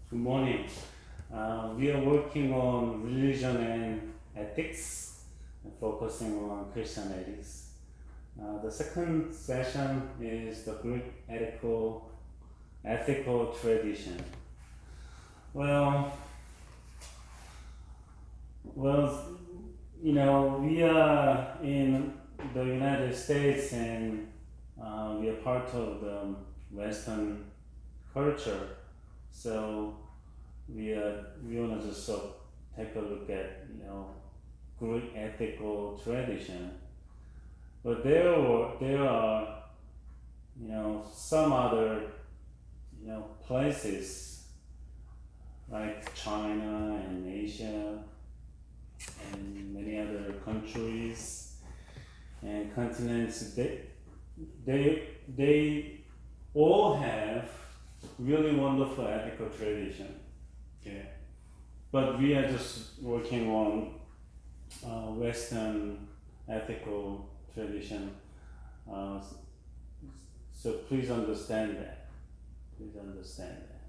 Good morning. We are working on religion and ethics, focusing on Christian ethics. The second session is the Greek ethical tradition. Well, well, we are in the United States and we are part of the Western culture. So we want to just take a look at Greek ethical tradition, but there are some other places like China and Asia and many other countries and continents. They all have really wonderful ethical tradition. Okay. But we are just working on Western ethical tradition. Uh, so please understand that. Please understand that.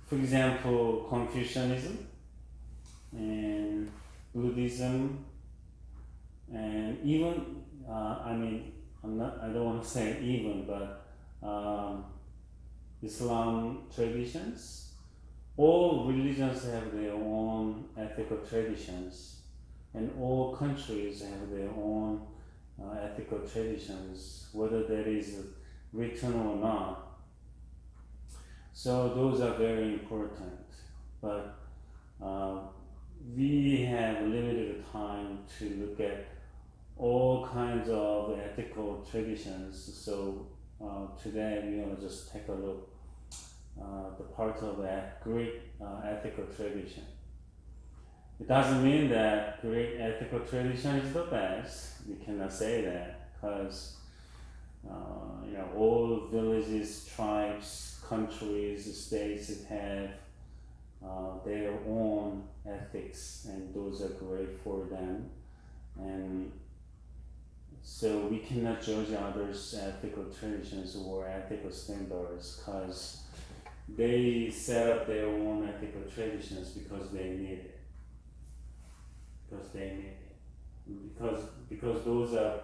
For example, Confucianism and Buddhism, and even I don't want to say even, but Islam traditions. All religions have their own ethical traditions, and all countries have their own ethical traditions, whether that is written or not. So those are very important, but we have limited time to look at all kinds of ethical traditions. So today we want to just take a look the part of that Greek ethical tradition. It doesn't mean that Greek ethical tradition is the best. We cannot say that because all villages, tribes, countries, states have their own ethics, and those are great for them. And so we cannot judge others' ethical traditions or ethical standards because they set up their own ethical traditions because they need it. Because those are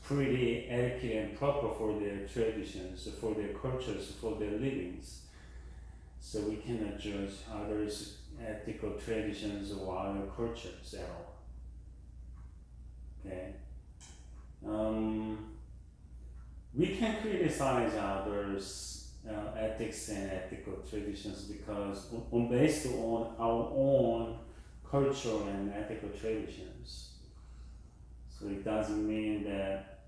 pretty etiquette and proper for their traditions, for their cultures, for their livings. So we cannot judge others' ethical traditions or other cultures at all. Okay. We can criticize others' ethics and ethical traditions because based on our own culture and ethical traditions. So it doesn't mean that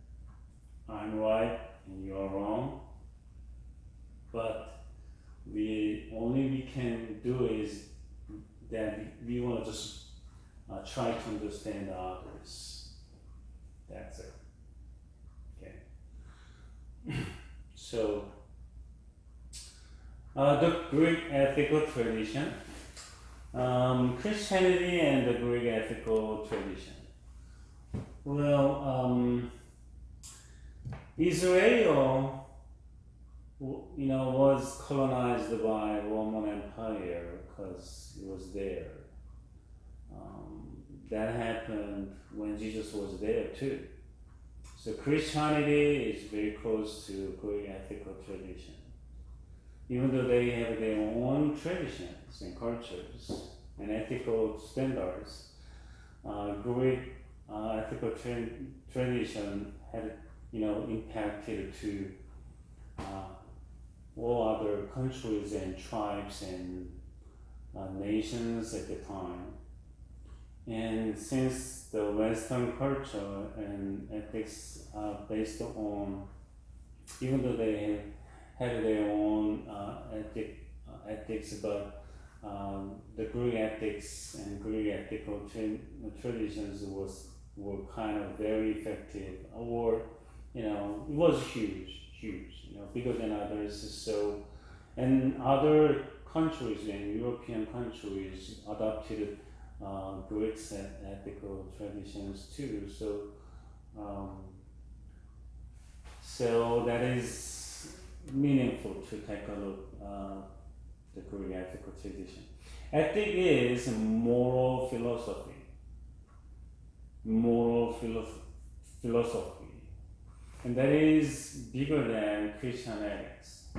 I'm right and you're wrong, but we can do is that we want to just try to understand others. That's it. Okay. So the Greek ethical tradition, Christianity and the Greek ethical tradition. Well, Israel, was colonized by Roman Empire because it was there. That happened when Jesus was there too. So Christianity is very close to Greek ethical tradition. Even though they have their own traditions and cultures and ethical standards, Greek ethical tradition had impacted to all other countries and tribes and nations at the time. And since the Western culture and ethics are based on, even though they had their own ethics, but the Greek ethics and Greek ethical traditions were kind of very effective, or it was huge, bigger than others. So, and other countries and European countries adopted Greek ethical traditions too. So that is meaningful to take a look the Greek ethical tradition. Ethic is moral philosophy. Moral philosophy. And that is bigger than Christian ethics.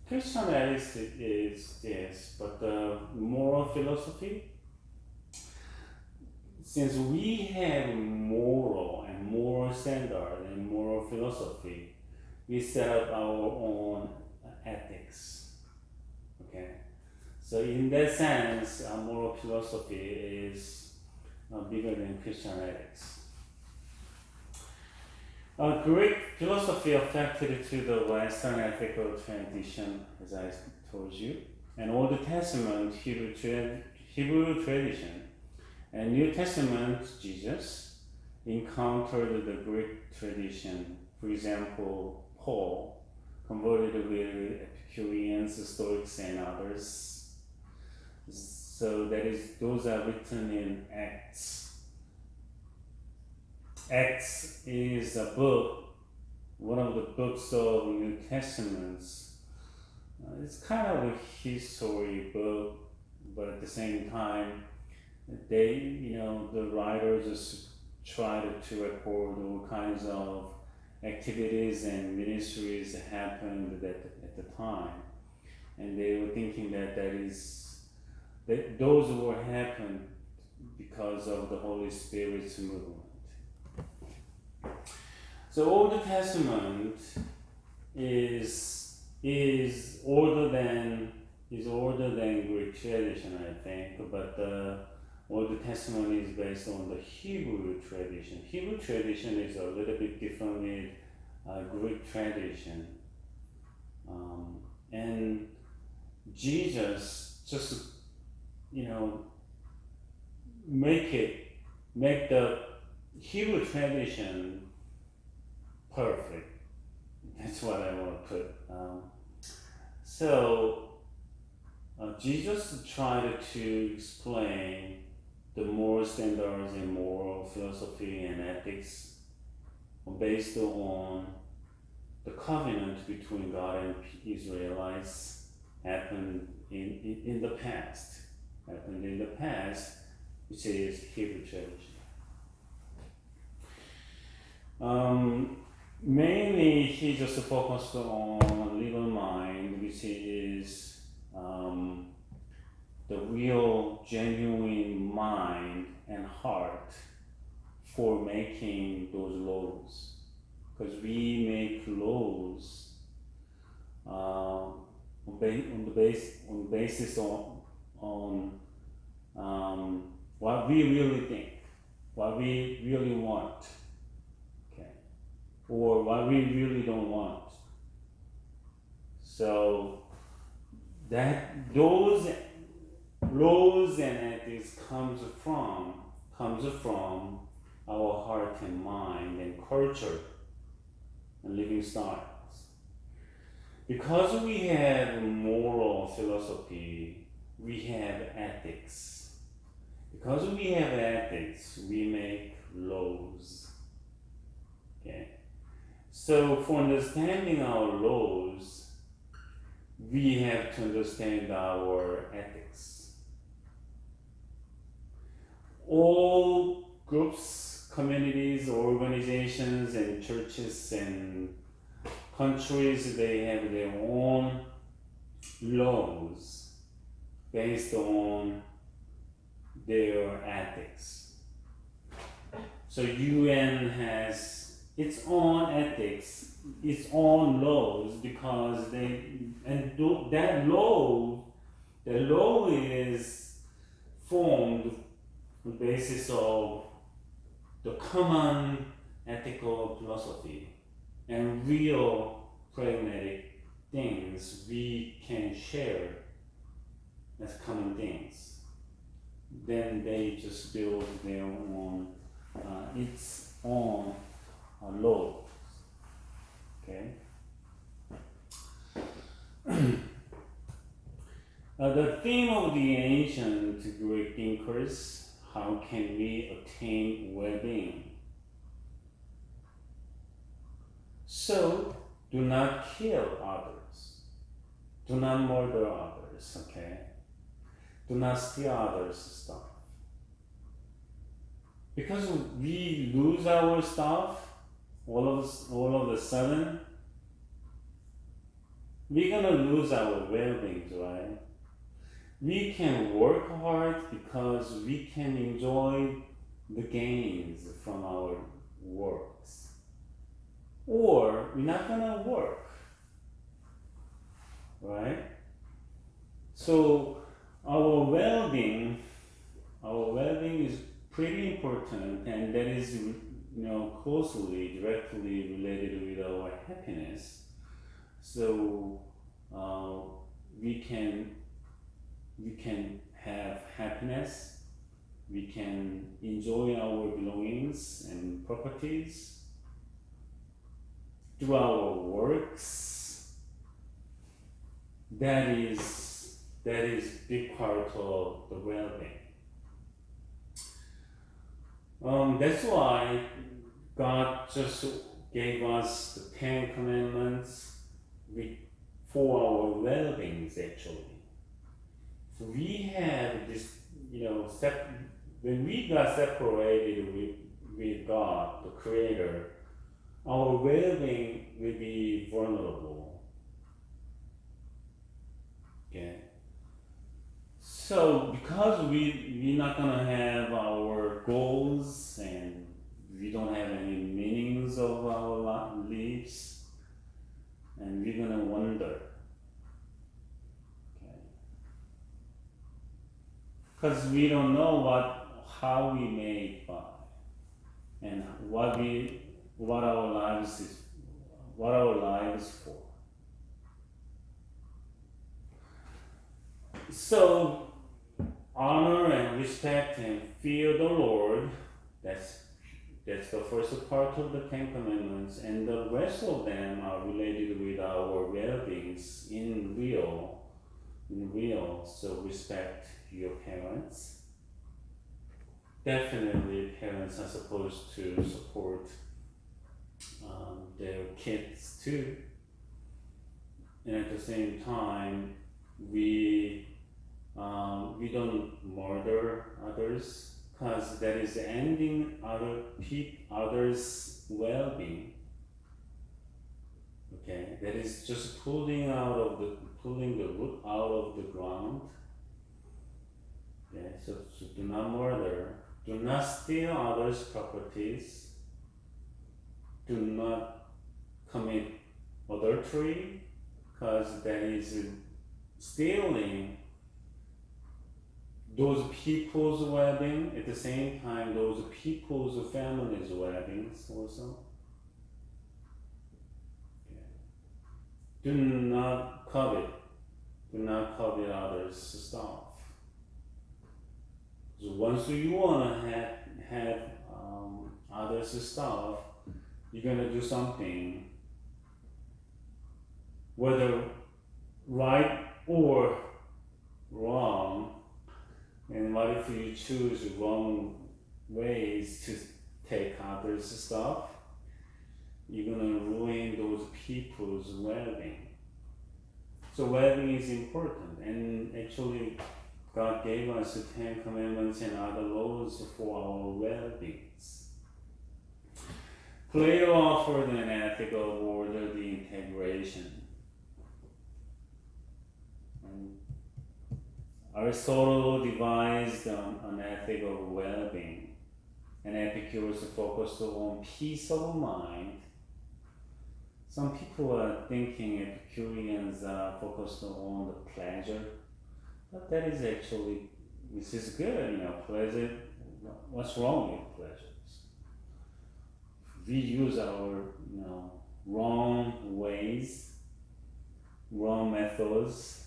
Christian ethics is this, but the moral philosophy, since we have moral and moral standard and moral philosophy, we set up our own ethics. Okay, so in that sense, our moral philosophy is bigger than Christian ethics. Greek philosophy affected to the Western ethical tradition, as I told you, and Old Testament Hebrew tradition, and New Testament Jesus encountered the Greek tradition. For example, Paul converted with Epicureans, Stoics, and others. So those are written in Acts. Acts is a book, one of the books of New Testaments. It's kind of a history book, but at the same time, the writers just tried to record all kinds of activities and ministries that happened at the time, and they were thinking that those will happen because of the Holy Spirit's movement. So Old Testament is older than Greek tradition, I think, but the Old Testament is based on the Hebrew tradition. Hebrew tradition is a little bit different with Greek tradition, and Jesus just make the Hebrew tradition perfect. That's what I want to put. Jesus tried to explain the moral standards and moral philosophy and ethics based on the covenant between God and Israelites happened in the past. Which is Hebrew tradition. Mainly, he just focused on legal mind, which is the real, genuine mind and heart for making those laws. Because we make laws on the basis on what we really think, what we really want. Or what we really don't want. So those laws and ethics comes from our heart and mind and culture and living styles. Because we have moral philosophy, we have ethics. Because we have ethics, we make laws. Okay. So for understanding our laws, we have to understand our ethics. All groups, communities, organizations, and churches and countries, they have their own laws based on their ethics. So UN has its own ethics, its own laws, because that law is formed on the basis of the common ethical philosophy and real pragmatic things we can share as common things. Then they just build their own, its own laws. Okay. The theme of the ancient Greek thinkers: how can we attain well-being? So do not kill others. Do not murder others, okay? Do not steal others' stuff. Because we lose our stuff all of a sudden, we're gonna lose our well-being, right? We can work hard because we can enjoy the gains from our works. Or we're not gonna work, right? So our well-being is pretty important, and that is closely, directly related with our happiness. So we can have happiness. We can enjoy our belongings and properties through our works. That is big part of the well-being. That's why God just gave us the 10 Commandments for our well-beings, actually. So we have this, when we got separated with God, the Creator, our well-being will be vulnerable. Okay? So because we're not gonna have our goals and we don't have any meanings of our lives, and we're gonna wonder. Okay? Because we don't know how we made by, and what our lives for. So honor and respect and fear the Lord. That's the first part of the 10 Commandments, and the rest of them are related with our well-beings in real. So respect your parents. Definitely, parents are supposed to support their kids too, and at the same time, we don't murder others, because that is ending others' well-being. Okay, that is just pulling the root out of the ground. Okay, so do not murder, do not steal others' properties, do not commit adultery, because that is stealing those people's well-being, at the same time those people's families' well-being also. Okay. Do not covet others' stuff. So once you wanna have others' stuff, you're gonna do something, whether right or wrong. And what if you choose wrong ways to take others' stuff? You're gonna ruin those people's well-being. So well-being is important, and actually God gave us the 10 Commandments and other laws for our well-beings. Plato offered an ethical orderly integration. Aristotle devised an ethic of well-being, and Epicurus focused on peace of mind. Some people are thinking Epicureans are focused on the pleasure, but that is actually, this is good, pleasure. What's wrong with pleasures? We use our, wrong ways, wrong methods,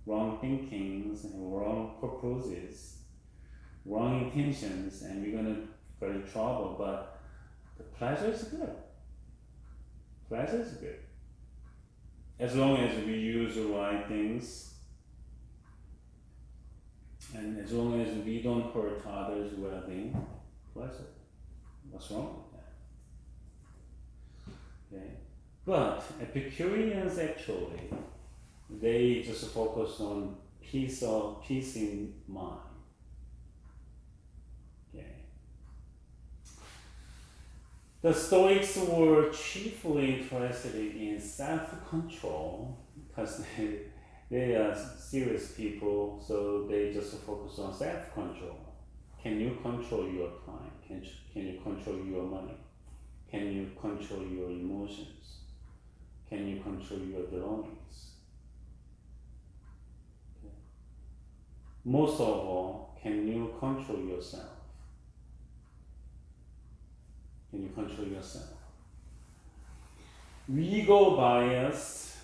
wrong thinkings, and wrong purposes, wrong intentions, and we're gonna get in trouble. But the pleasure is good. Pleasure is good. As long as we use the right things, and as long as we don't hurt others' well-being, pleasure. What's wrong with that? Okay. But Epicureans actually, they just focus on peace in mind. Okay. The Stoics were chiefly interested in self-control because they are serious people, so they just focus on self-control. Can you control your time? Can you control your money? Can you control your emotions? Can you control your belongings? Okay. Most of all, can you control yourself? Can you control yourself? We go biased,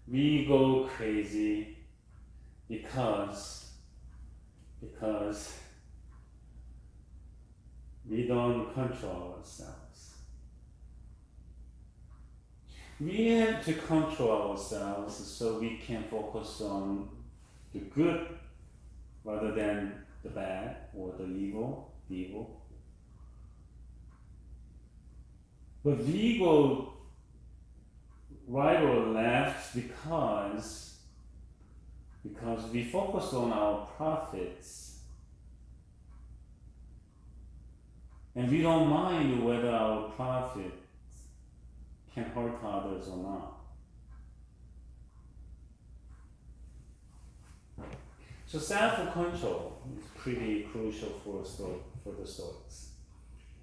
we go crazy because we don't control ourselves. We have to control ourselves so we can focus on the good rather than the bad or the evil. But we go right or left because we focus on our profits and we don't mind whether our profit can hurt others or not. So self-control is pretty crucial for the Stoics.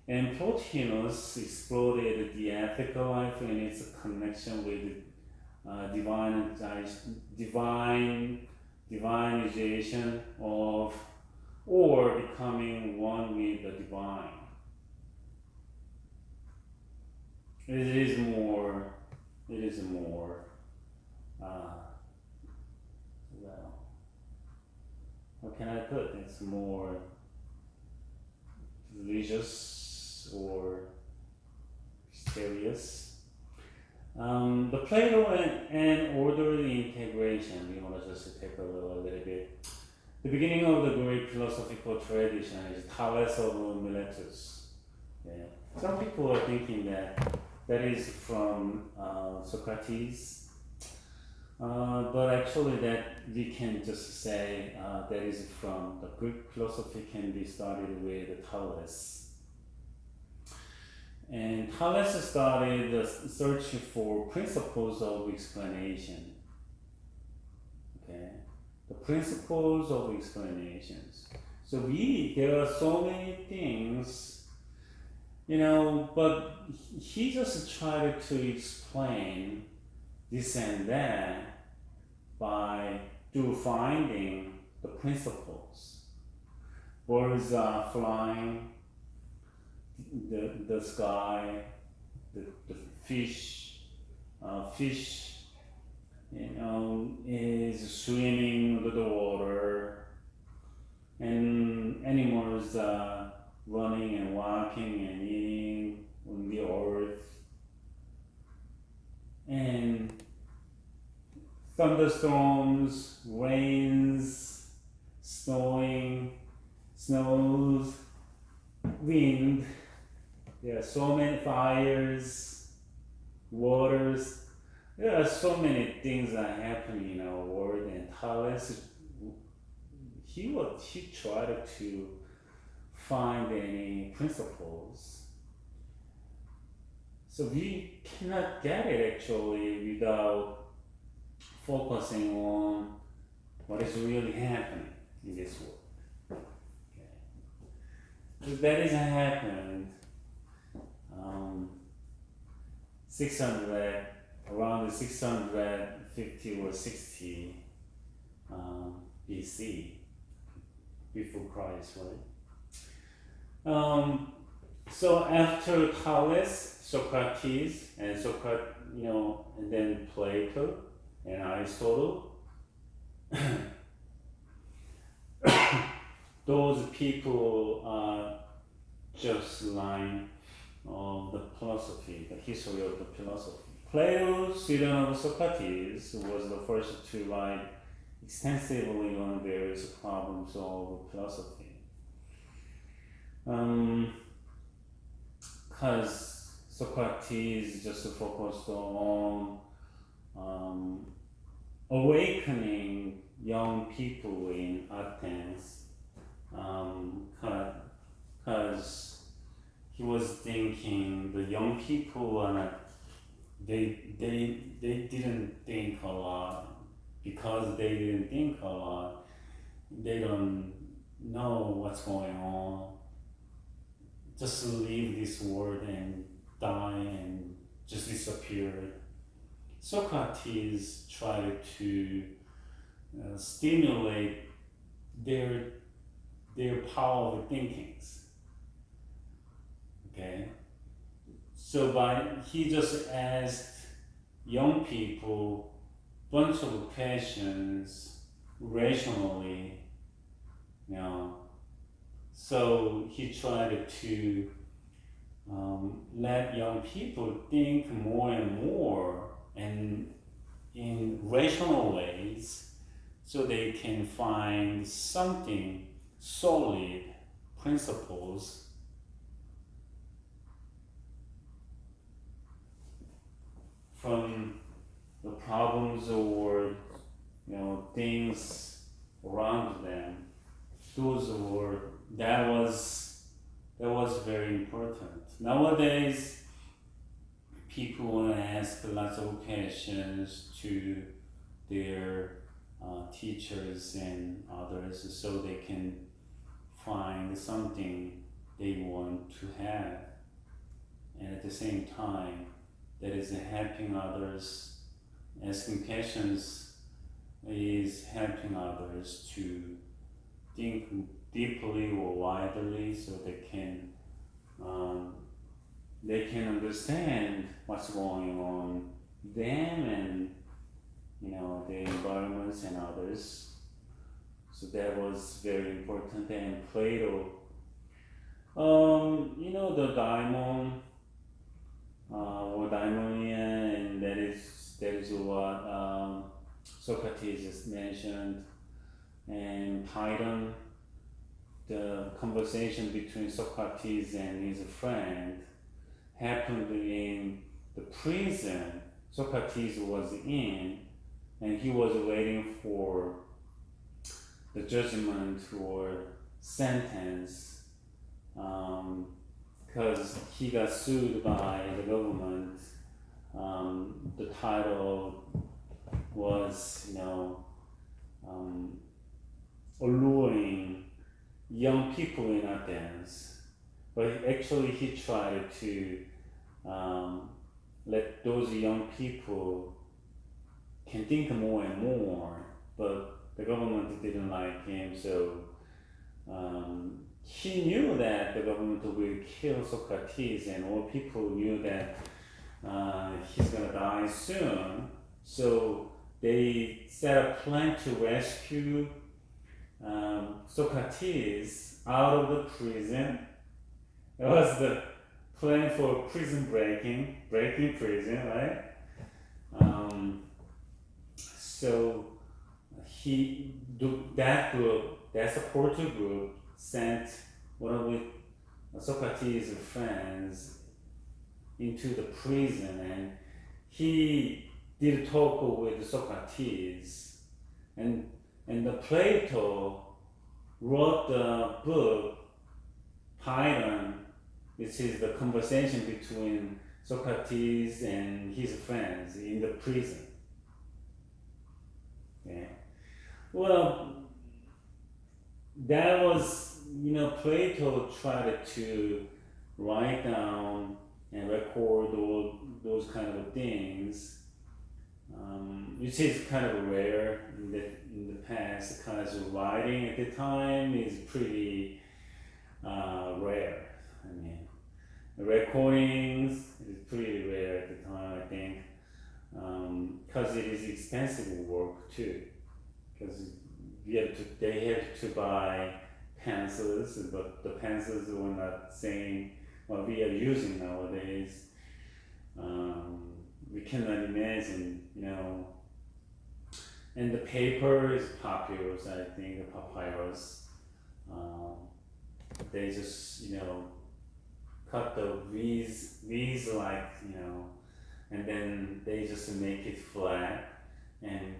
And Plotinus explored the ethical life and its connection with divinization of or becoming one with the divine. It is more, well, how can I put it? It's more religious or mysterious. The Plato and orderly integration, we want to just take a little bit. The beginning of the Greek philosophical tradition is Thales of Miletus. Yeah. Some people are thinking that is from Socrates, but actually that we can just say that is from the Greek philosophy can be started with Thales. And Thales started the search for principles of explanation. Okay, the principles of explanations. So there are so many things, but he just tried to explain this and that through finding the principles. Birds are flying, the sky, the fish is swimming under the water, and animals are running and walking and eating on the earth, and thunderstorms, rains, snows, wind. There are so many fires, waters. There are so many things that happen in our world, and Thales, he tried to find any principles. So we cannot get it actually without focusing on what is really happening in this world. Okay. If that is happened, around 650 or 60 BC, before Christ, right? So after Thales, Socrates, and and then Plato and Aristotle, those people are just line of the philosophy, the history of the philosophy. Plato, student of Socrates, was the first to write extensively on various problems of philosophy. Because Socrates just focused on awakening young people in Athens, because he was thinking the young people are not, they didn't think a lot. Because they didn't think a lot, they don't know what's going on. Just leave this world and die and just disappear. Socrates tried to stimulate their power of thinkings. Okay, so he just asked young people bunch of questions rationally, you know. So he tried to let young people think more and more and in rational ways, so they can find something solid principles from the problems or things around them. That was very important. Nowadays, people want to ask lots of questions to their teachers and others, so they can find something they want to have, and at the same time, that is helping others. Asking questions is helping others to think deeply or widely, so they can understand what's going on them and the environments and others. So that was very important. And Plato, the daimon or daimonian, and that is what Socrates just mentioned. And Python, the conversation between Socrates and his friend happened in the prison Socrates was in, and he was waiting for the judgment or sentence, because he got sued by the government. The title was, alluring young people in Athens, but actually he tried to let those young people can think more and more, but the government didn't like him, so he knew that the government will kill Socrates, and all people knew that he's gonna die soon, so they set a plan to rescue Socrates out of the prison. That was the plan for prison breaking prison, right? So that supporter group, sent one of Socrates' friends into the prison, and he did talk with Socrates, and the Plato wrote the book Python, which is the conversation between Socrates and his friends in the prison. Yeah. Well, that was, Plato tried to write down and record all those kind of things, which is kind of rare in the past, because writing at the time is pretty rare. I mean, the recordings is pretty rare at the time, I think, because it is expensive work too, because they had to buy pencils, but the pencils were not saying what we are using nowadays. We cannot imagine, and the paper is papyrus, I think, the papyrus. They just, cut the V's like, you know, and then they just make it flat and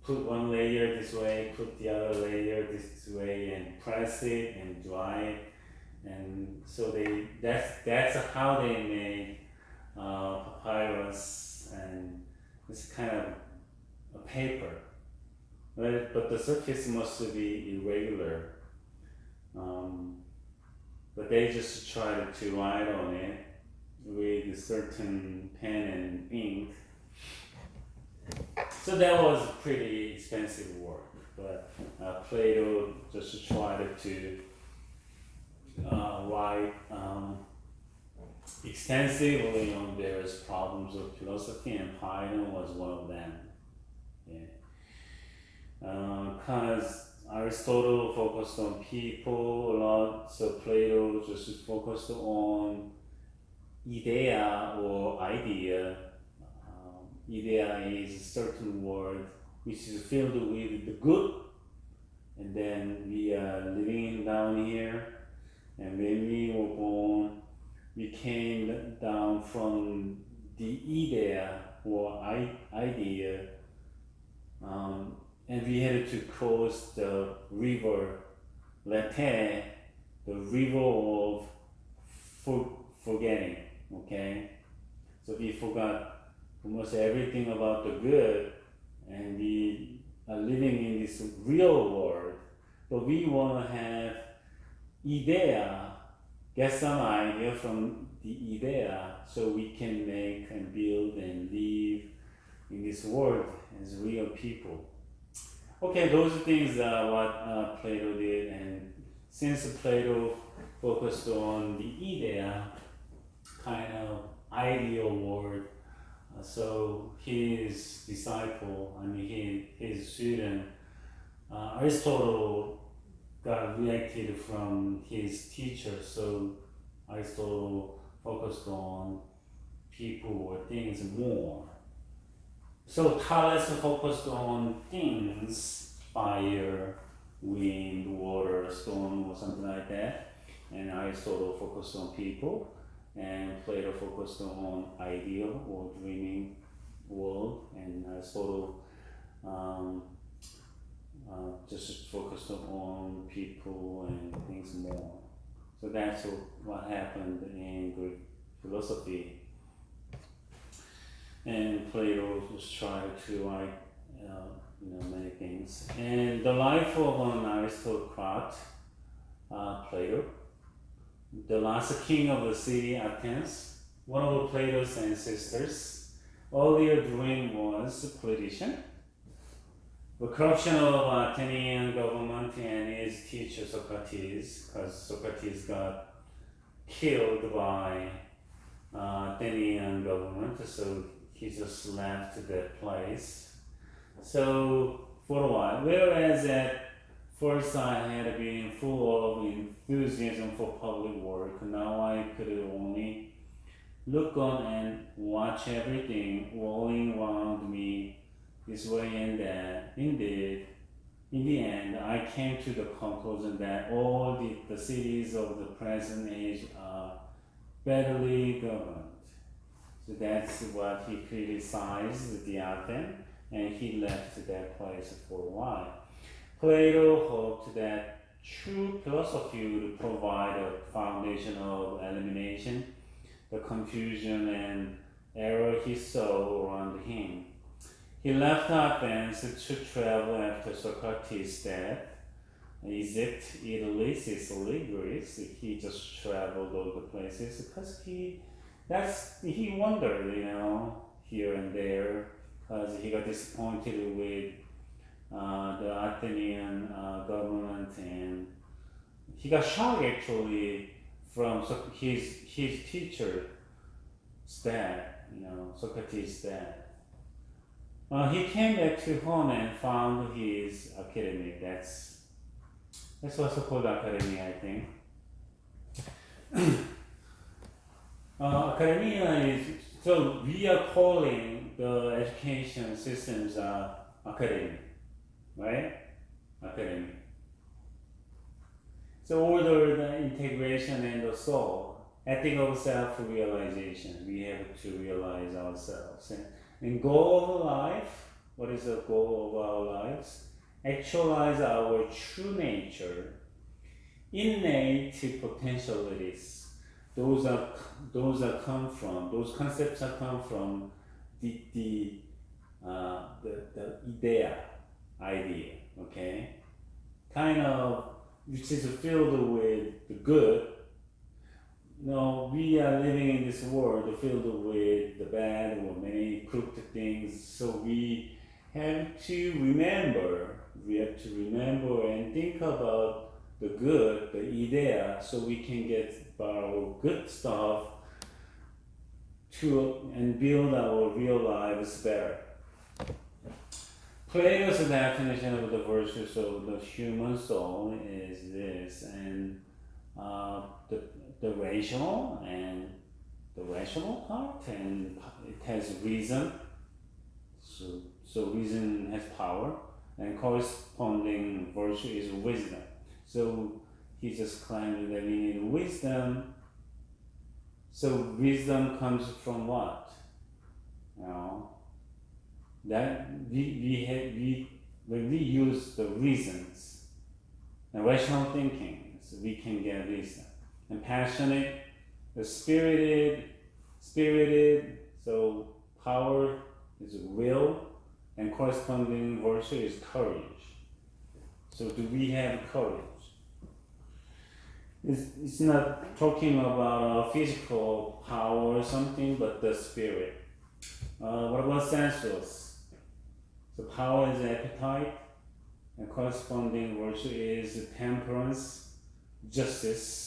put one layer this way, put the other layer this way, and press it and dry it. And so that's how they make papyrus, and it's kind of a paper, right? But the surface must be irregular. But they just try to write on it with a certain pen and ink. So that was pretty expensive work, but Plato just tried to write extensively on various problems of philosophy, and Python was one of them. Because Aristotle focused on people a lot, so Plato just focused on idea or idea. Idea is a certain word which is filled with the good, and then we are living down here, and when we were born, we came down from the idea or idea, and we had to cross the river Lete, the river of forgetting, okay? So we forgot almost everything about the good, and we are living in this real world, but we want to have idea, get some idea from the idea, so we can make and build and live in this world as real people. Okay, those things are what Plato did, and since Plato focused on the idea, kind of ideal world, so his disciple, his student, Aristotle got reacted from his teacher, so Aristotle focused on people or things more. So Thales focused on things, fire, wind, water, stone, or something like that, and Aristotle focused on people, and Plato focused on ideal or dreaming world, and Aristotle just focused on people and things more. So that's what happened in Greek philosophy. And Plato just tried to write many things. And the life of an aristocrat, Plato, the last king of the city Athens, one of Plato's ancestors, earlier dream was a politician. The corruption of Athenian government and his teacher Socrates, because Socrates got killed by Athenian government, so he just left that place. So for a while, whereas at first I had been full of enthusiasm for public work, now I could only look on and watch everything rolling around me this way and that. Indeed, in the end, I came to the conclusion that all the cities of the present age are badly governed. So that's what he criticized the Athens, and he left that place for a while. Plato hoped that true philosophy would provide a foundation of elimination, the confusion and error he saw around him. He left Athens to travel after Socrates' death. Egypt, Italy, Sicily, Greece. He just traveled all the places because he wondered, here and there, because he got disappointed with the Athenian government, and he got shocked actually from his teacher's dad, Socrates' dad. He came back to home and found his academy. That's what's called academy, I think. Academia is, so we are calling the education systems academy, right? Academy. So order, the integration and the soul. ethic of self-realization. We have to realize ourselves. And goal of life, what is the goal of our lives? Actualize our true nature, innate potentialities. Those concepts are come from the idea, okay? Kind of, which is filled with the good. No, we are living in this world filled with the bad or many crooked things. So we have to remember and think about the good, the idea, so we can get our good stuff and build our real lives better. Plato's definition of the virtues of the human soul is this, and the rational part, and it has reason. So reason has power, and corresponding virtue is wisdom. So he just claimed that we need wisdom. So wisdom comes from what? You know, that when we use the reasons and rational thinking, so we can get wisdom. And passionate, the spirited, so power is will, and corresponding virtue is courage. So do we have courage? It's not talking about physical power or something, but the spirit. What about sensuous? So power is appetite, and corresponding virtue is temperance, justice.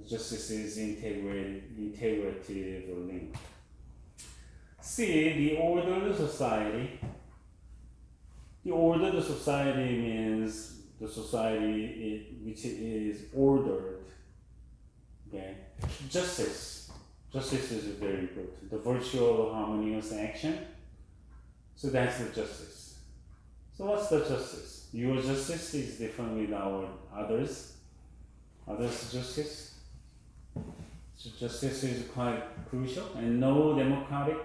Justice is integrative link. C, the ordered society. The ordered society means the society which is ordered. Okay. Justice is very important. The virtue of harmonious action. So that's the justice. So what's the justice? Your justice is different with our others. Others' justice. So justice is quite crucial, and no democratic.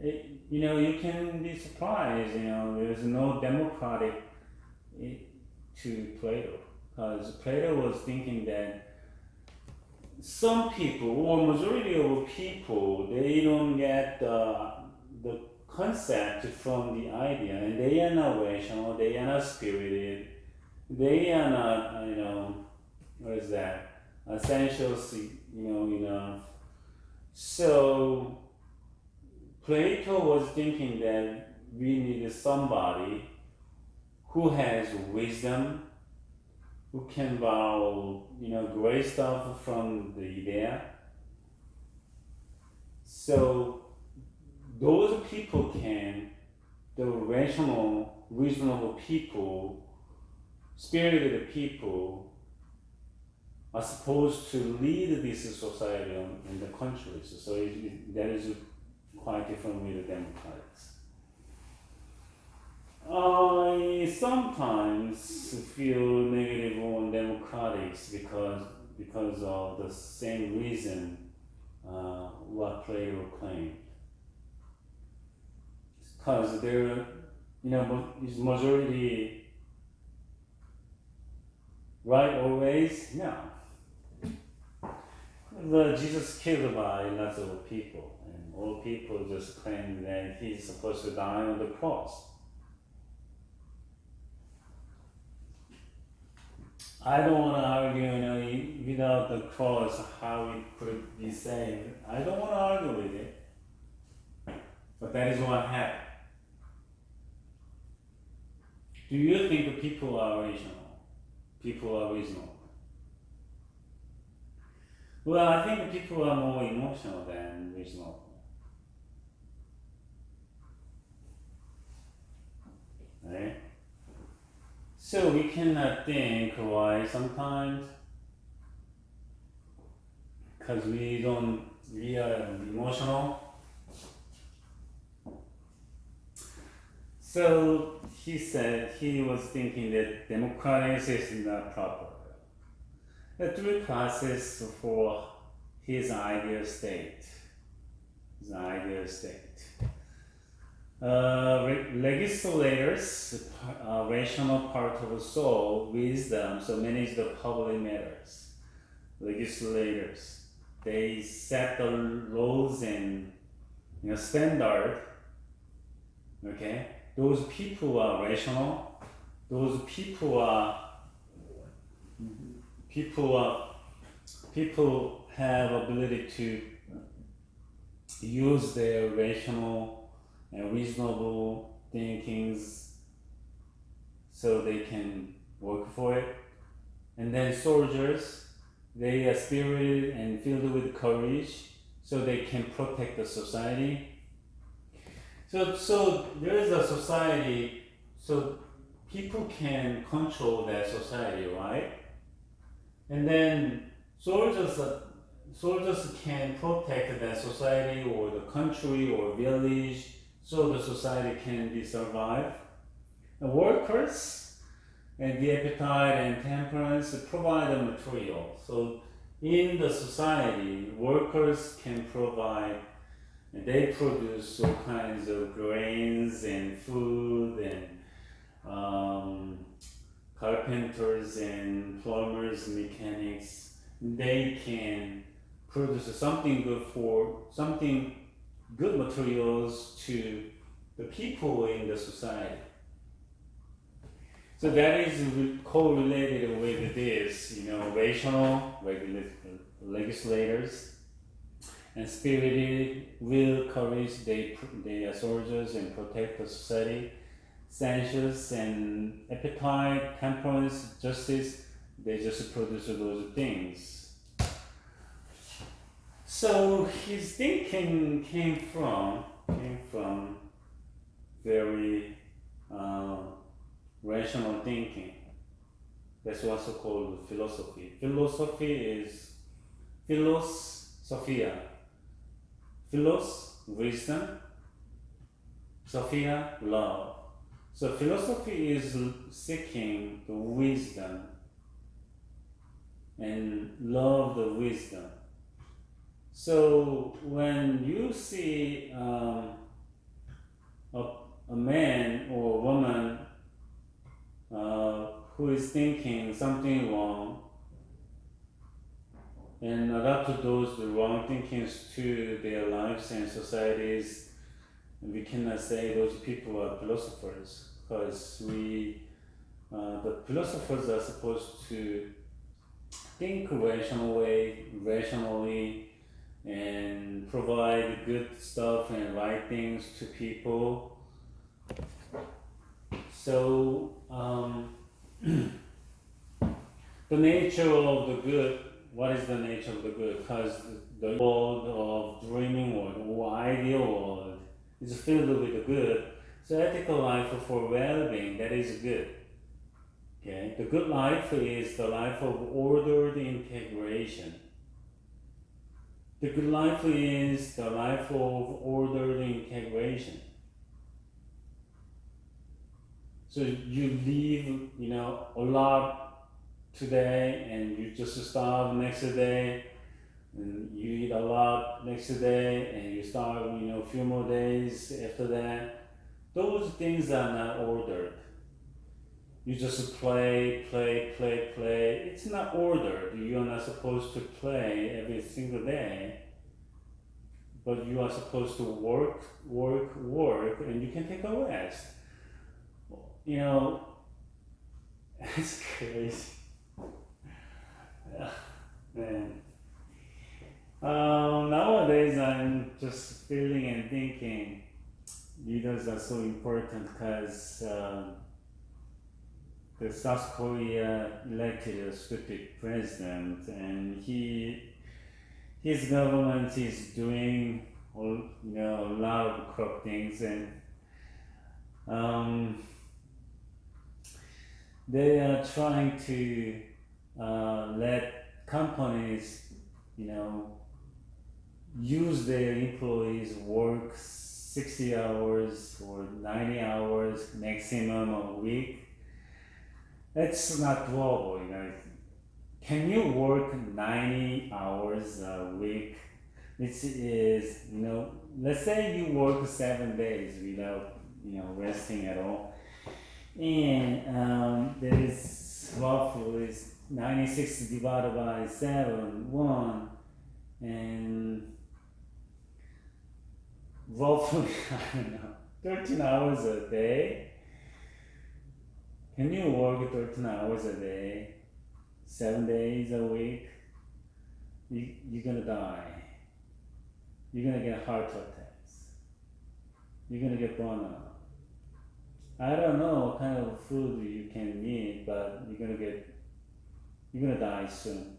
You can be surprised. There's no democratic to Plato, because Plato was thinking that some people, or majority of people, they don't get the concept from the idea, and they are not rational, they are not spirited, they are not, what is that? Essentially, enough. So Plato was thinking that we needed somebody who has wisdom, who can borrow, great stuff from the idea. So those people the rational, reasonable people, spirited people, are supposed to lead this society in the countries. So that is quite different with the democrats. I sometimes feel negative on democrats because of the same reason what Plato claimed. Because there, is majority right always? No. Jesus killed by lots of people, and all people just claim that he's supposed to die on the cross. I don't want to argue, without the cross, how it could be saved. I don't want to argue with it. But that is what happened. Do you think people are rational? People are reasonable? Well, I think people are more emotional than reasonable. Right? So we cannot think why sometimes, because we are emotional. So he said he was thinking that democracy is not proper. The three classes for his ideal state. His ideal state. Legislators, rational part of the soul, wisdom, so manage the public matters. Legislators, they set the laws and standard. Okay, those people are rational. Those people have ability to use their rational and reasonable thinkings so they can work for it. And then soldiers, they are spirited and filled with courage so they can protect the society. So there is a society, so people can control that society, right? And then soldiers can protect that society or the country or village so the society can be survived. The workers and the appetite and temperance provide the material. So in the society, workers can provide, they produce all kinds of grains and food and carpenters and plumbers, mechanics. They can produce something good materials to the people in the society. So that is correlated with this, rational legislators and spirited will, courage, they are soldiers and protect the society. Sensuous and appetite, temperance, justice, they just produce those things. So his thinking came from very rational thinking. That's what's called philosophy. Philosophy is philosophia. Philos, wisdom. Sophia, love. So philosophy is seeking the wisdom and love the wisdom. So when you see a man or a woman who is thinking something wrong and adapt those wrong thinkings to their lives and societies, we cannot say those people are philosophers, because the philosophers are supposed to think rationally, and provide good stuff and right things to people. So the nature of the good, what is the nature of the good? Because the world of dreaming world or ideal world is filled with the good. So ethical life for well-being, that is good. Okay, the good life is the life of ordered integration. The good life is the life of ordered integration. So you live, a lot today, and you just starve next day, and you eat a lot next day, and you starve, a few more days after that. Those things are not ordered. You just play. It's not ordered. You are not supposed to play every single day, but you are supposed to work, and you can take a rest. It's crazy. Man. Nowadays I'm just feeling and thinking leaders are so important because the South Korea elected a stupid president, and his government is doing a lot of corrupt things, and they are trying to let companies, use their employees work 60 hours or 90 hours maximum a week. That's not doable, can you work 90 hours a week? Which is, let's say you work 7 days without, resting at all. And there is roughly 96 divided by 7, 1, and roughly, I don't know, 13 hours a day. Can you work 13 hours a day, 7 days a week? You're gonna die. You're gonna get heart attacks. You're gonna get burnout. I don't know what kind of food you can eat, but you're gonna die soon.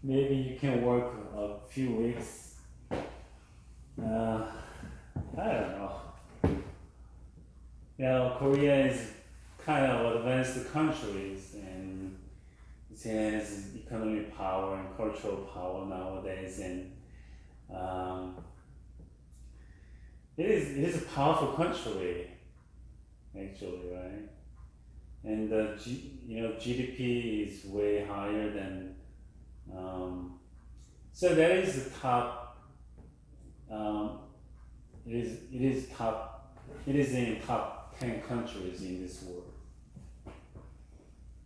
Maybe you can work a few weeks. I don't know. Korea is kind of advanced countries, and it has economic power and cultural power nowadays, and it is a powerful country, actually, right? And the GDP is way higher than, so that is the top. It is in top 10 countries in this world.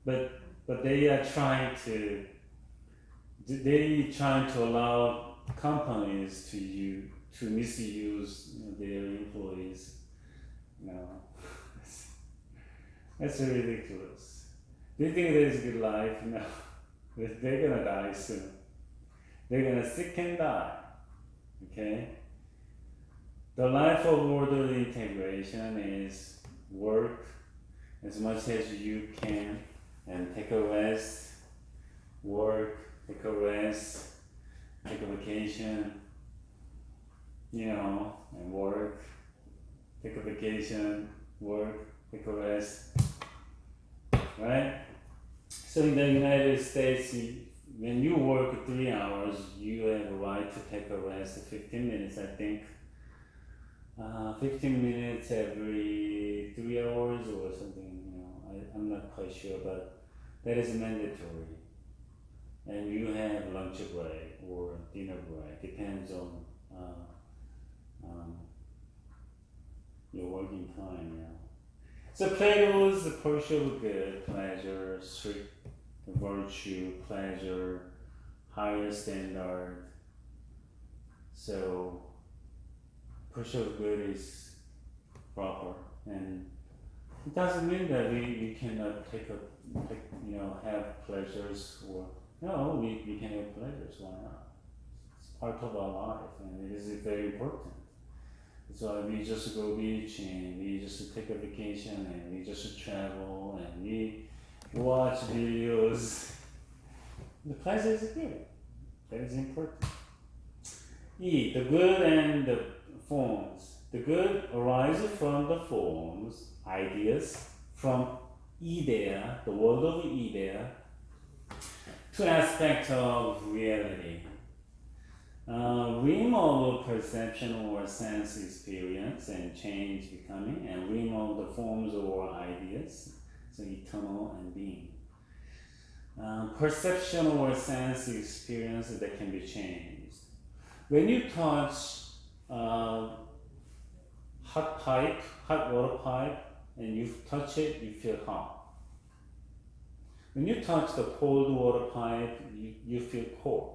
But they are trying to allow companies to misuse their employees. That's ridiculous. They think that is good life. No, they're gonna die soon. They're gonna sick and die. Okay. The life of orderly integration is work as much as you can and take a rest, work, take a rest, take a vacation, and work, take a vacation, work, take a rest, right? So in the United States, when you work 3 hours, you have a right to take a rest 15 minutes, I think. 15 minutes every 3 hours or something, I'm not quite sure, but that is mandatory. And you have lunch break or dinner break, depends on your working time. So Plato's the pursuit of good, pleasure, strict virtue, pleasure, higher standard. So pursuit of good is proper, and it doesn't mean that we cannot have pleasures, or no, we can have pleasures. Why not? It's part of our life, and it is very important. That's why we just go beach, and we just take a vacation, and we just travel, and we watch videos. The pleasure is good. That is important. E, the good and the forms. The good arises from the forms, ideas, from idea, the word of idea, to aspect of reality. Remove perception or sense experience and change becoming, and remove the forms or ideas, so eternal and being. Perception or sense experience that can be changed. When you touch hot water pipe, and you touch it, you feel hot. When you touch the cold water pipe, you feel cold.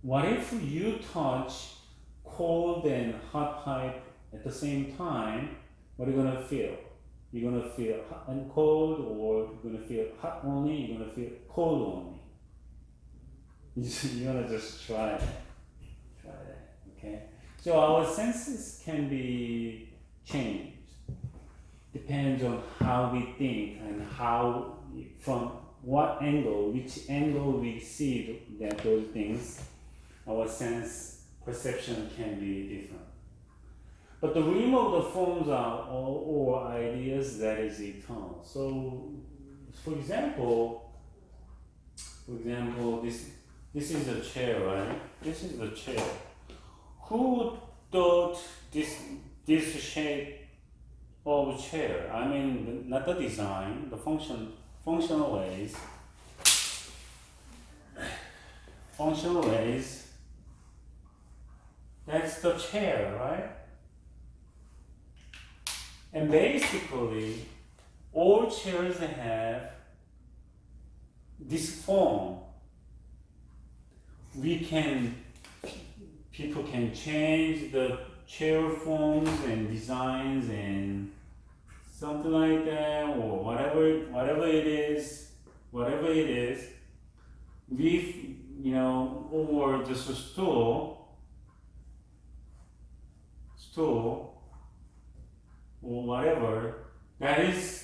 What if you touch cold and hot pipe at the same time? What are you gonna feel? You're gonna feel hot and cold, or you're gonna feel hot only, you're gonna feel cold only. You're gonna just try that. Okay? So our senses can be changed. Depends on how we think and how, from what angle, which angle we see that those things, our sense perception can be different. But the realm of the forms are or ideas that is eternal. So, for example, this is a chair, right? This is the chair. Who thought this shape of chair? I mean, not the design, the functional ways. functional ways. That's the chair, right? And basically, all chairs have this form. People can change the chair forms and designs and something like that, or whatever it is, we, or just a stool, or whatever, that is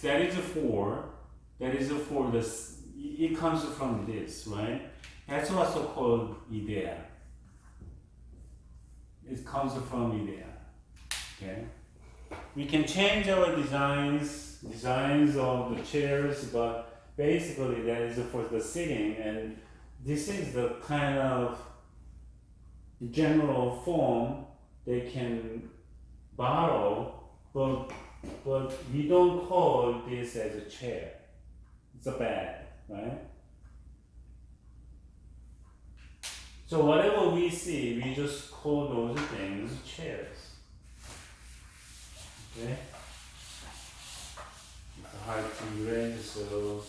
for this, it comes from this, right? That's also called idea. It comes from idea, okay? We can change our designs of the chairs, but basically that is for the sitting, and this is the kind of general form they can borrow, but we don't call this as a chair. It's a bed, right? So whatever we see, we just call those things chairs. Okay? It's hard to read, so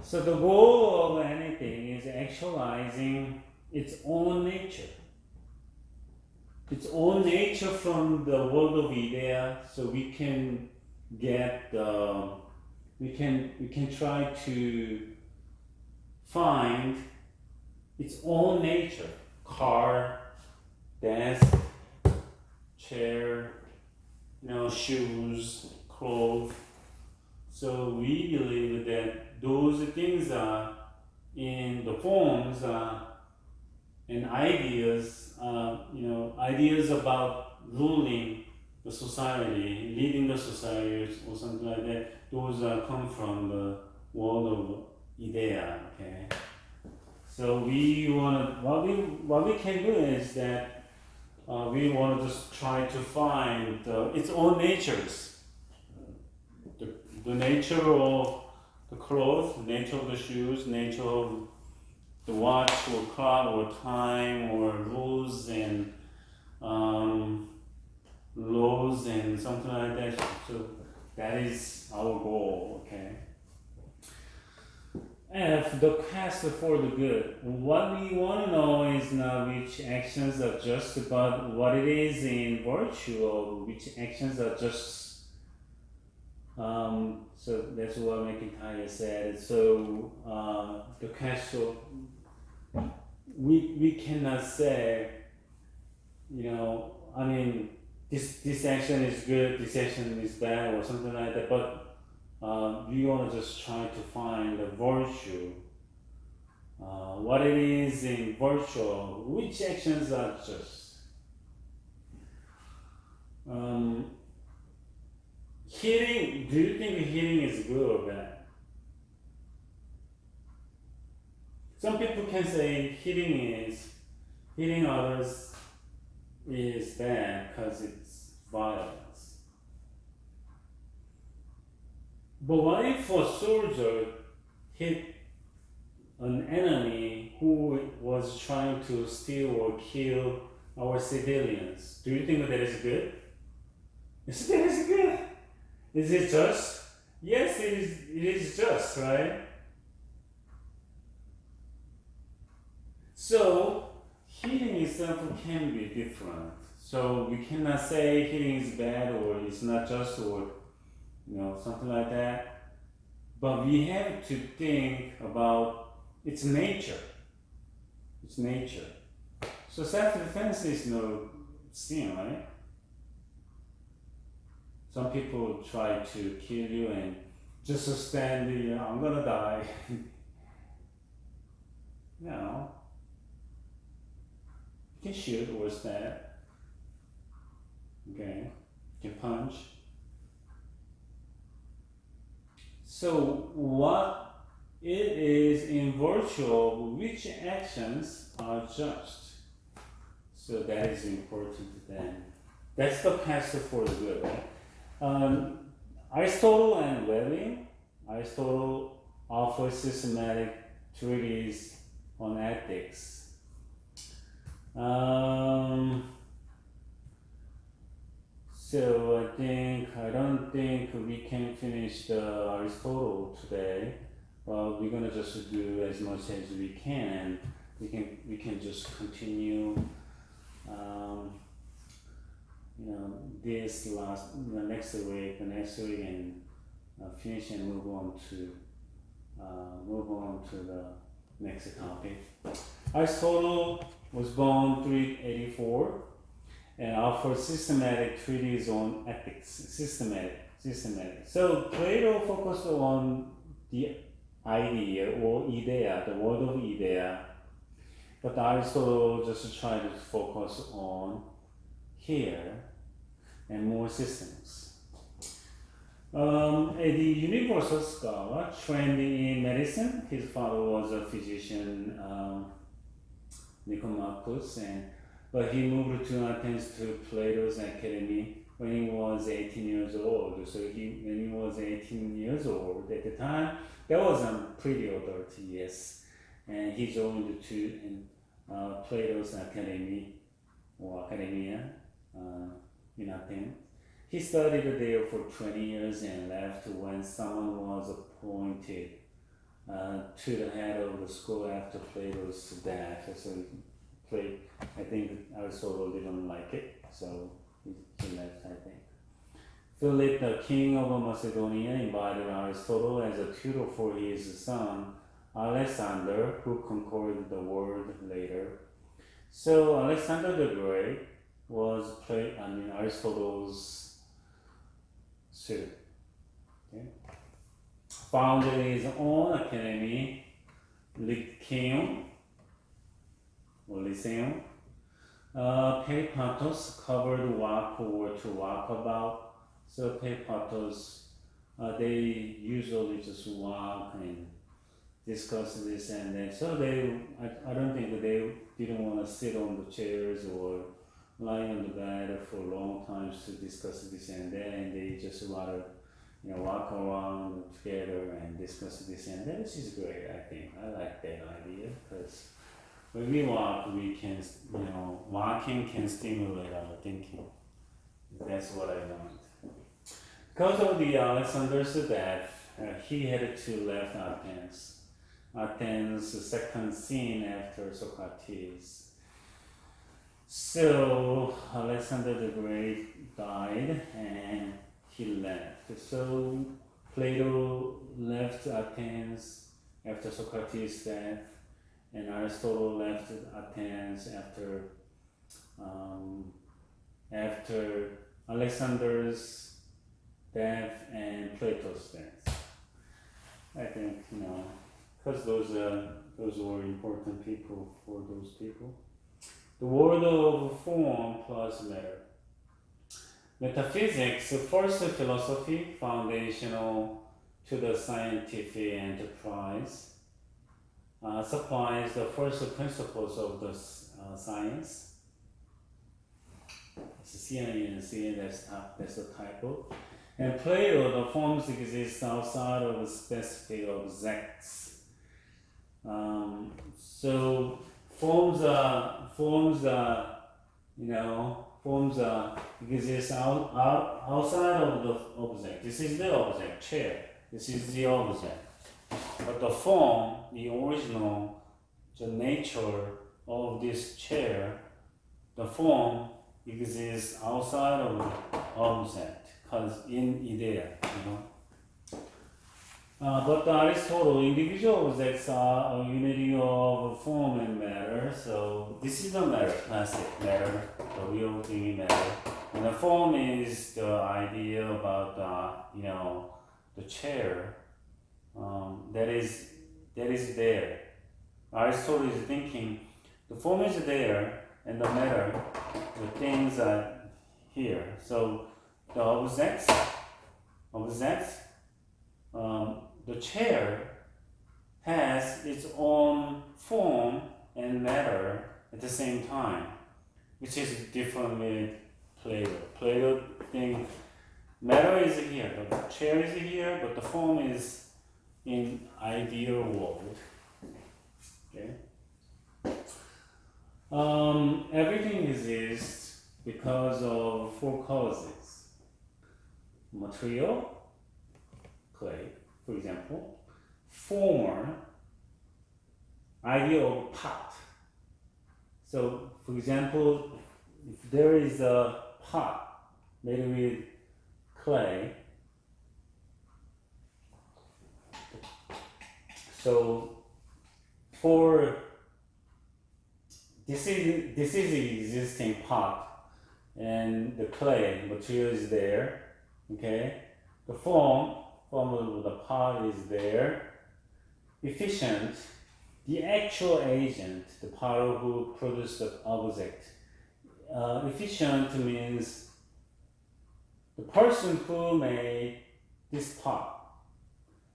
so the goal of anything is actualizing its own nature. Its own nature from the world of idea, so we can get we can try to find its own nature. Car, desk, chair, shoes, clothes. So we believe that those things are in the forms and ideas, ideas about ruling the society, leading the society, or something like that. Those come from the world of idea. Okay. So what we can do is that we want to just try to find its own natures. The nature of the clothes, the nature of the shoes, nature of the watch or clock or time or rules and laws and something like that. So that is our goal, okay? F, the quest for the good. What we want to know is not which actions are just, but what it is in virtue of which actions are just. So that's what McIntyre said. So the question, we cannot say, this action is good, this action is bad, or something like that. But we want to just try to find the virtue, what it is in virtue, which actions are just. Healing, do you think healing is good or bad? Some people can say healing others is bad because it's violence. But what if a soldier hit an enemy who was trying to steal or kill our civilians? Do you think that is good? Yes, that is good. Is it just? Yes, it is just, right? So, healing itself can be different. So, we cannot say healing is bad or it's not just or, something like that. But we have to think about its nature. Its nature. So, self-defense is no sin, right? Some people try to kill you and just to stand there, I'm gonna die. You can shoot or stab. Okay, you can punch. So what it is in virtue of which actions are just. So that is important then. That's the quest for the good, right? Aristotle and Levin, Aristotle offers systematic treatise on ethics. So I don't think we can finish the Aristotle today. Well, we're gonna just do as much as we can. We can just continue. This next week, and finish and move on to the next topic. Aristotle was born 384 and offered systematic treatise on ethics. Systematic. So Plato focused on the idea or idea, the word of idea, but Aristotle just tried to focus on here and more systems. A universal scholar trained in medicine. His father was a physician, Nicomachus, but he moved to Athens to Plato's academy when he was 18 years old. So when he was 18 years old at the time, that was pretty adult, yes. And he joined to Plato's academy or academia in Athens. He studied there for 20 years and left when someone was appointed to the head of the school after Plato's death. So I think Aristotle didn't like it, so he left, I think. Philip, the king of Macedonia, invited Aristotle as a tutor for his son, Alexander, who conquered the world later. So Alexander the Great was Aristotle's student. Okay. Founded his own academy, Lyceum. Peripatos covered walk or to walk about. So peripatos, they usually just walk and discuss this and that. So I don't think that they didn't want to sit on the chairs or lie on the bed for long times to discuss this and that, and they just want to walk around together and discuss this and that, which is great. I think I like that idea because when we walk, we can walking can stimulate our thinking. That's what I want. Because of the Alexander's death, he had to leave Athens. Athens' second scene after Socrates. So Alexander the Great died and he left. So Plato left Athens after Socrates' death, and Aristotle left Athens after Alexander's death and Plato's death. I think because those were important people for those people. The world of form plus matter. Metaphysics, the first philosophy foundational to the scientific enterprise, supplies the first principles of the science. It's C&C, that's the title. And Plato, the forms exist outside of specific objects. So forms exist outside of the object. This is the object, chair. This is the object. But the form, the original, the nature of this chair, the form exists outside of the object, because in idea, But Aristotle, individual objects are a unity of form and matter. So this is the matter, classic matter, the real thing matter. And the form is the idea about the chair that is there. Aristotle is thinking the form is there and the matter, the things are here. So the objects. The chair has its own form and matter at the same time, which is different with Plato. Plato thinks matter is here, the chair is here, but the form is in ideal world. Okay. Everything exists because of four causes. Material, clay, for example. Former, idea of pot. So, for example, if there is a pot made with clay, so for this is the existing pot, and the clay material is there. Okay, the form of the pot is there. Efficient, the actual agent, the power who produced the object. Efficient means the person who made this pot.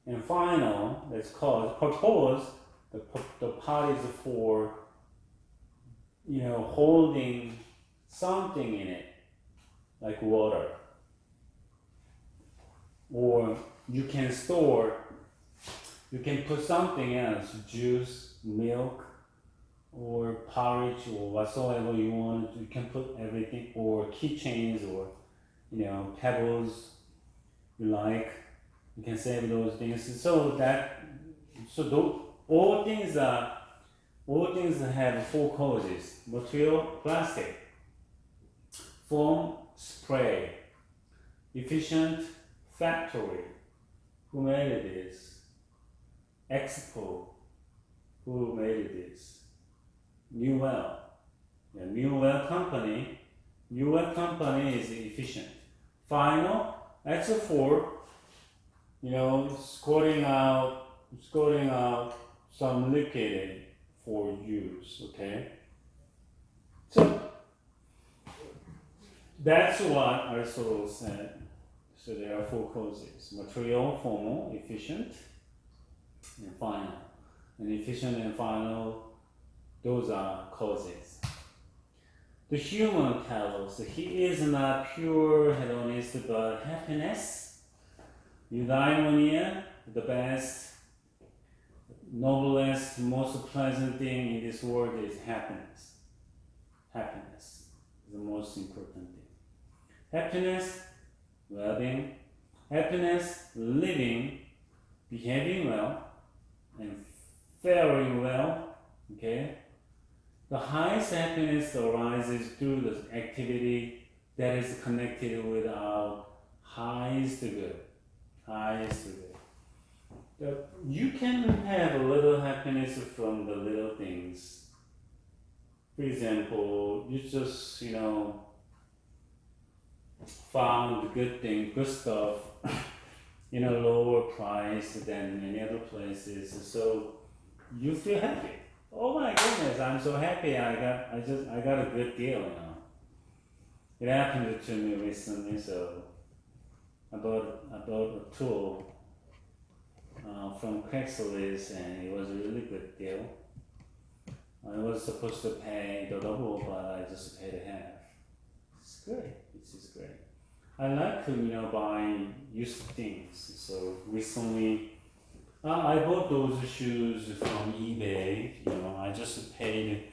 And final, that's called purpose. The pot is for, holding something in it, like water. Or you can put something else, juice, milk, or porridge, or whatsoever you want. You can put everything, or keychains, or pebbles you like. You can save those things. All things have four causes: material, plastic; form, spray; efficient, factory. Who made this? Expo. Who made this? New Well. The New Well company. New Well company is efficient. Final, Expo. Squirting out some liquid for use. Okay. So that's what Aristotle said. So there are four causes: material, formal, efficient, and final. And efficient and final, those are causes. The human tells us he is not pure hedonist, but happiness, eudaimonia, the best, noblest, most pleasant thing in this world is happiness. Happiness is the most important thing. Happiness, well-being, happiness, living, behaving well, and faring well. Okay? The highest happiness arises through the activity that is connected with our highest good. Highest good. You can have a little happiness from the little things. For example, you just, found good thing, good stuff in a lower price than any other places. So you feel happy. Oh my goodness, I'm so happy I got a good deal, It happened to me recently, so I bought a tool from Craigslist, and it was a really good deal. I was supposed to pay the double, but I just paid half. It's great. This is great. I like to, buy used things. So recently, I bought those shoes from eBay. I just paid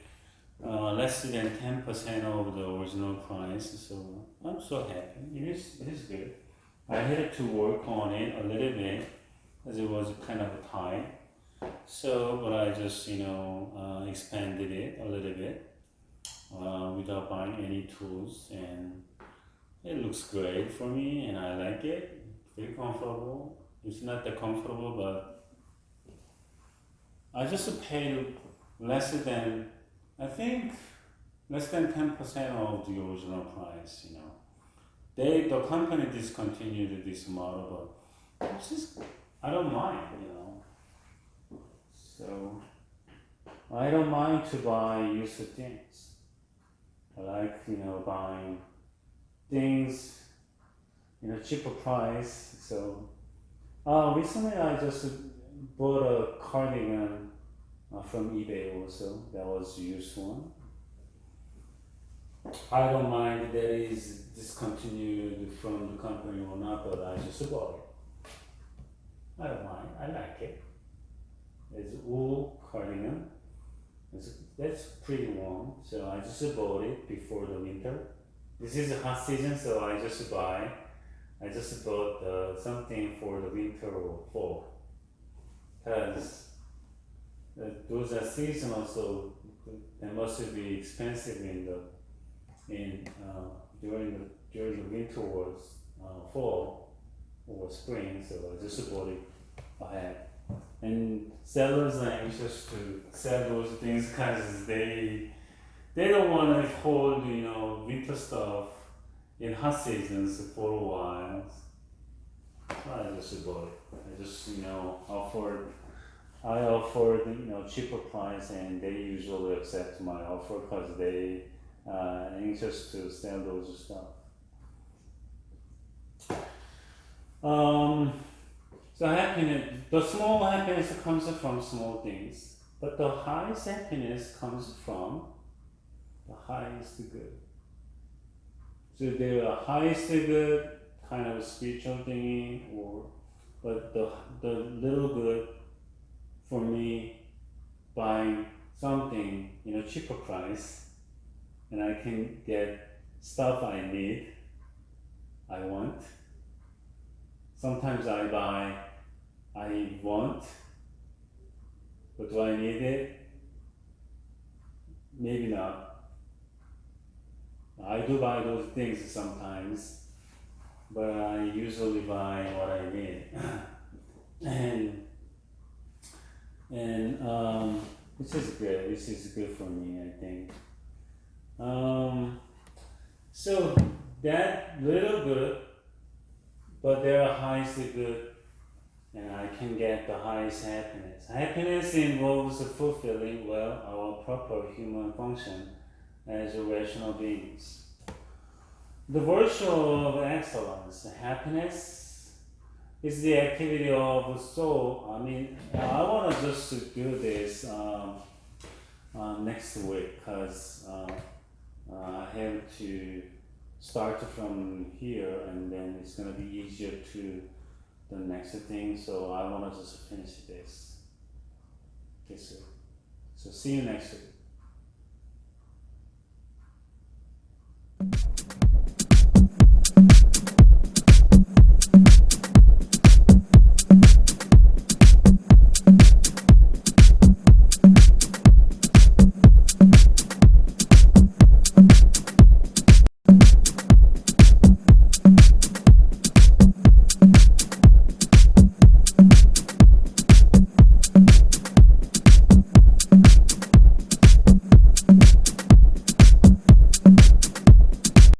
less than 10% of the original price. So I'm so happy. It is good. I had to work on it a little bit as it was kind of tight. So, but I just, expanded it a little bit without buying any tools, and it looks great for me, and I like it. Very comfortable. It's not that comfortable, but I just paid less than 10% of the original price. The company discontinued this model, but I don't mind. So I don't mind to buy used things. I like buying things cheaper price. So recently I just bought a cardigan from eBay also. That was a used one. I don't mind that is discontinued from the company or not, but I just bought it. I don't mind. I like it. It's wool cardigan. That's pretty warm. So I just bought it before the winter. This is a hot season, so I just bought something for the winter or fall. Because those are seasonal, so they must be expensive during the winter or fall or spring. So I just bought it ahead. And sellers are anxious to sell those things because they don't want to hold winter stuff in hot seasons for a while. I just bought it. I just I offered cheaper price, and they usually accept my offer because they anxious to sell those stuff. So happiness, the small happiness comes from small things, but the highest happiness comes from the highest good. So the highest good kind of spiritual thing, but the little good for me, buying something cheaper price, and I can get stuff I need, I want. Sometimes I want, but do I need it? Maybe not. I do buy those things sometimes, but I usually buy what I need. and this is good. This is good for me, I think. So that little good, but there are highest good, and I can get the highest happiness. Happiness involves fulfilling well our proper human function as rational beings. The virtue of excellence, happiness, is the activity of soul. I want to just do this next week because I have to start from here, and then it's going to be easier to the next thing. So I want to just finish this week. So see you next week.